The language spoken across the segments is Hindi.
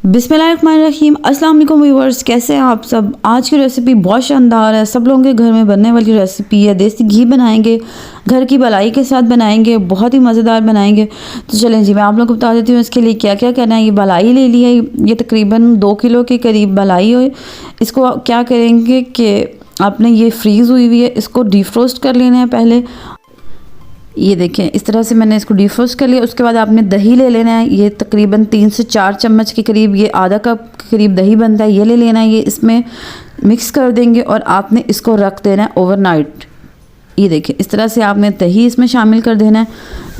बिस्मिल्लाहिर्रहमानिर्रहीम। अस्सलाम वालेकुम व्यूअर्स, कैसे हैं आप सब। आज की रेसिपी बहुत शानदार है, सब लोगों के घर में बनने वाली रेसिपी है। देसी घी बनाएंगे, घर की मलाई के साथ बनाएंगे, बहुत ही मज़ेदार बनाएंगे। तो चलें जी, मैं आप लोगों को बता देती हूँ इसके लिए क्या क्या करना है। ये मलाई ले लिया है, ये तकरीबन 2 किलो के करीब मलाई है। इसको क्या करेंगे कि आपने ये फ्रीज़ हुई हुई है, इसको डिफ्रोस्ट कर लेना है पहले। ये देखें, इस तरह से मैंने इसको डिफ्रोस्ट कर लिया। उसके बाद आपने दही ले लेना है, ये तकरीबन 3 से 4 चम्मच के करीब, ये आधा कप के करीब दही बनता है, ये ले लेना है। ये इसमें मिक्स कर देंगे और आपने इसको रख देना है ओवरनाइट। ये देखें, इस तरह से आपने दही इसमें शामिल कर देना है,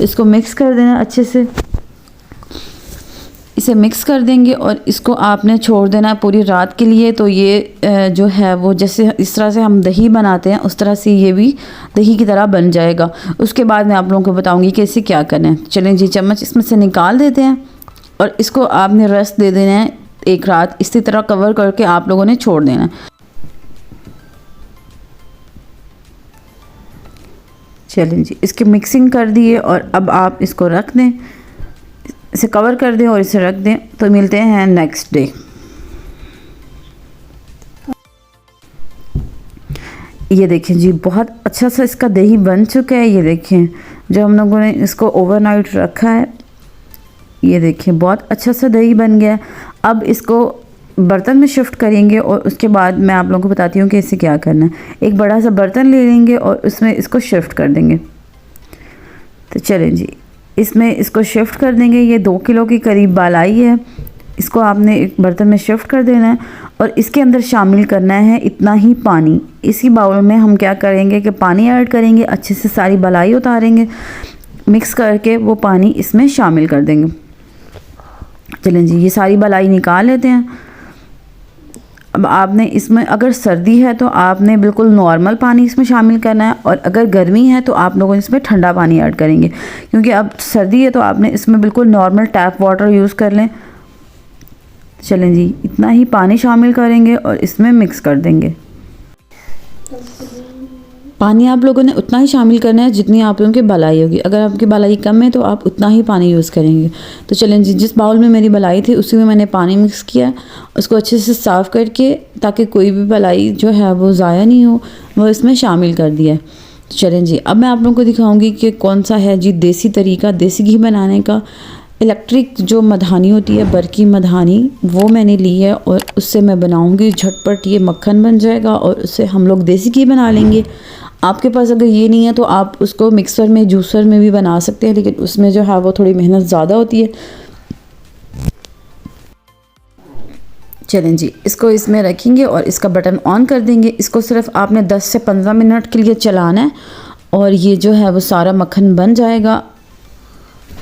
इसको मिक्स कर देना है अच्छे से। इसे मिक्स कर देंगे और इसको आपने छोड़ देना है पूरी रात के लिए। तो ये जो है वो जैसे इस तरह से हम दही बनाते हैं उस तरह से ये भी दही की तरह बन जाएगा। उसके बाद मैं आप लोगों को बताऊंगी कि इसे क्या करना है। चलें जी, चम्मच इसमें से निकाल देते हैं और इसको आपने रेस्ट दे देना है एक रात। इसी तरह कवर करके आप लोगों ने छोड़ देना है। चलें जी, इसकी मिक्सिंग कर दिए और अब आप इसको रख दें, इसे कवर कर दें और इसे रख दें। तो मिलते हैं नेक्स्ट डे। ये देखें जी, बहुत अच्छा सा इसका दही बन चुका है। ये देखें, जो हम लोगों ने इसको ओवरनाइट रखा है, ये देखें बहुत अच्छा सा दही बन गया है। अब इसको बर्तन में शिफ्ट करेंगे और उसके बाद मैं आप लोगों को बताती हूँ कि इसे क्या करना है। एक बड़ा सा बर्तन ले लेंगे और उसमें इसको शिफ्ट कर देंगे। तो चलें जी, इसमें इसको शिफ्ट कर देंगे। ये 2 किलो के करीब मलाई है, इसको आपने एक बर्तन में शिफ्ट कर देना है और इसके अंदर शामिल करना है इतना ही पानी। इसी बाउल में हम क्या करेंगे कि पानी ऐड करेंगे, अच्छे से सारी मलाई उतारेंगे, मिक्स करके वो पानी इसमें शामिल कर देंगे। चलें जी, ये सारी मलाई निकाल लेते हैं। अब आपने इसमें अगर सर्दी है तो आपने बिल्कुल नॉर्मल पानी इसमें शामिल करना है, और अगर गर्मी है तो आप लोग इसमें ठंडा पानी ऐड करेंगे। क्योंकि अब सर्दी है तो आपने इसमें बिल्कुल नॉर्मल टैप वाटर यूज़ कर लें। चलें जी, इतना ही पानी शामिल करेंगे और इसमें मिक्स कर देंगे। पानी आप लोगों ने उतना ही शामिल करना है जितनी आप लोगों की बलाई होगी। अगर आपकी बलाई कम है तो आप उतना ही पानी यूज़ करेंगे। तो चलें जी, जिस बाउल में मेरी बलाई थी उसी में मैंने पानी मिक्स किया, उसको अच्छे से साफ़ करके, ताकि कोई भी बलाई जो है वो ज़ाया नहीं हो, वो इसमें शामिल कर दिया है। तो चलें जी, अब मैं आप लोगों को दिखाऊँगी कि कौन सा है जी देसी तरीका देसी घी बनाने का। इलेक्ट्रिक जो मधानी होती है, बरकी मधानी, वो मैंने ली है और उससे मैं बनाऊँगी झटपट। ये मक्खन बन जाएगा और उससे हम लोग देसी घी बना लेंगे। आपके पास अगर ये नहीं है तो आप उसको मिक्सर में, जूसर में भी बना सकते हैं, लेकिन उसमें जो है वो थोड़ी मेहनत ज़्यादा होती है। चलें जी, इसको इसमें रखेंगे और इसका बटन ऑन कर देंगे। इसको सिर्फ आपने 10 से 15 मिनट के लिए चलाना है और ये जो है वो सारा मक्खन बन जाएगा।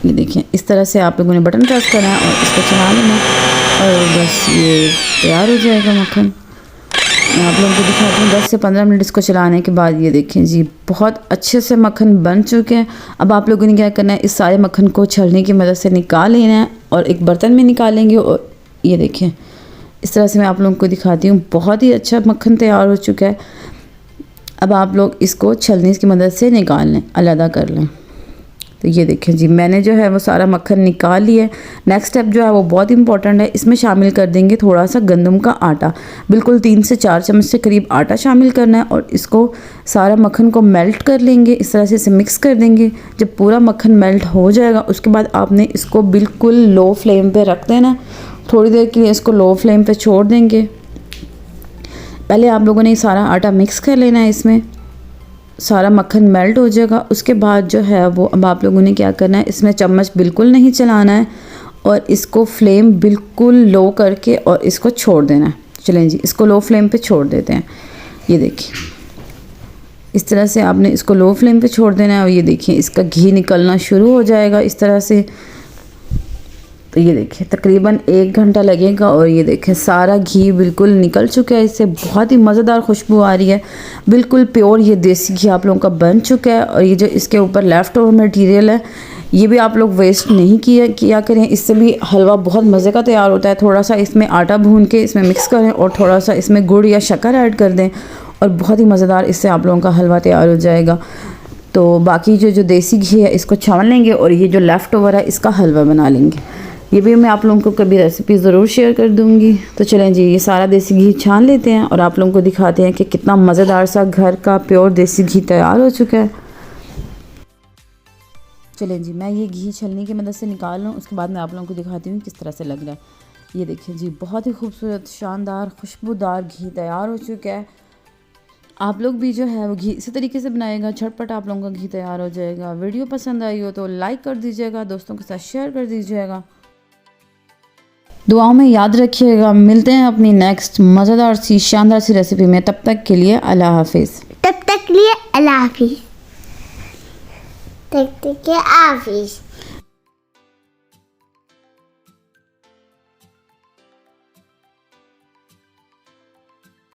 ये देखें, इस तरह से आप लोगों ने बटन प्रेस करना है और इसको चला लेना और बस ये तैयार हो जाएगा मक्खन। मैं आप लोगों को दिखाती हूँ 10 से 15 मिनट इसको चलाने के बाद। ये देखें जी, बहुत अच्छे से मक्खन बन चुके हैं। अब आप लोगों ने क्या करना है, इस सारे मक्खन को छलनी की मदद से निकाल लेना है और एक बर्तन में निकालेंगे। और ये देखें, इस तरह से मैं आप लोगों को दिखाती हूँ, बहुत ही अच्छा मक्खन तैयार हो चुका है। अब आप लोग इसको छलनी की मदद से निकाल लें, अलग कर लें। तो ये देखें जी, मैंने जो है वो सारा मक्खन निकाल लिया है। नेक्स्ट स्टेप जो है वो बहुत इंपॉर्टेंट है, इसमें शामिल कर देंगे थोड़ा सा गंदम का आटा। बिल्कुल 3 से 4 चम्मच से करीब आटा शामिल करना है और इसको सारा मक्खन को मेल्ट कर लेंगे। इस तरह से इसे मिक्स कर देंगे। जब पूरा मक्खन मेल्ट हो जाएगा उसके बाद आपने इसको बिल्कुल लो फ्लेम पर रख देना। थोड़ी देर के लिए इसको लो फ्लेम पर छोड़ देंगे। पहले आप लोगों ने सारा आटा मिक्स कर लेना है, इसमें सारा मक्खन मेल्ट हो जाएगा। उसके बाद जो है वो अब आप लोगों ने क्या करना है, इसमें चम्मच बिल्कुल नहीं चलाना है और इसको फ्लेम बिल्कुल लो करके और इसको छोड़ देना है। चलें जी, इसको लो फ्लेम पे छोड़ देते हैं। ये देखिए, इस तरह से आपने इसको लो फ्लेम पे छोड़ देना है और ये देखिए इसका घी निकलना शुरू हो जाएगा इस तरह से। तो ये देखिए तकरीबन 1 घंटा लगेगा और ये देखें सारा घी बिल्कुल निकल चुका है। इससे बहुत ही मज़ेदार खुशबू आ रही है। बिल्कुल प्योर ये देसी घी आप लोगों का बन चुका है। और ये जो इसके ऊपर लेफ़्ट ओवर मटेरियल है, ये भी आप लोग वेस्ट नहीं किया करें। इससे भी हलवा बहुत मज़े का तैयार होता है। थोड़ा सा इसमें आटा भून के इसमें मिक्स करें और थोड़ा सा इसमें गुड़ या शक्कर ऐड कर दें और बहुत ही मज़ेदार इससे आप लोगों का हलवा तैयार हो जाएगा। तो बाकी जो देसी घी है इसको छान लेंगे और ये जो लेफ़्ट ओवर है इसका हलवा बना लेंगे। ये भी मैं आप लोगों को कभी रेसिपी ज़रूर शेयर कर दूँगी। तो चलें जी, ये सारा देसी घी छान लेते हैं और आप लोगों को दिखाते हैं कि कितना मज़ेदार सा घर का प्योर देसी घी तैयार हो चुका है। चलें जी, मैं ये घी छलनी की मदद से निकाल लूँ, उसके बाद मैं आप लोगों को दिखाती हूँ किस तरह से लग रहा है। ये देखिए जी, बहुत ही खूबसूरत, शानदार, खुशबूदार घी तैयार हो चुका है। आप लोग भी जो है वो घी इसी तरीके से बनाएगा, झटपट आप लोगों का घी तैयार हो जाएगा। वीडियो पसंद आई हो तो लाइक कर दीजिएगा, दोस्तों के साथ शेयर कर दीजिएगा। दुआओं में याद रखिएगा। मिलते हैं अपनी नेक्स्ट मज़ेदार सी शानदार सी रेसिपी में। तब तक के लिए अल्लाह हाफिज़। तब तक के लिए अल्लाह हाफिज़।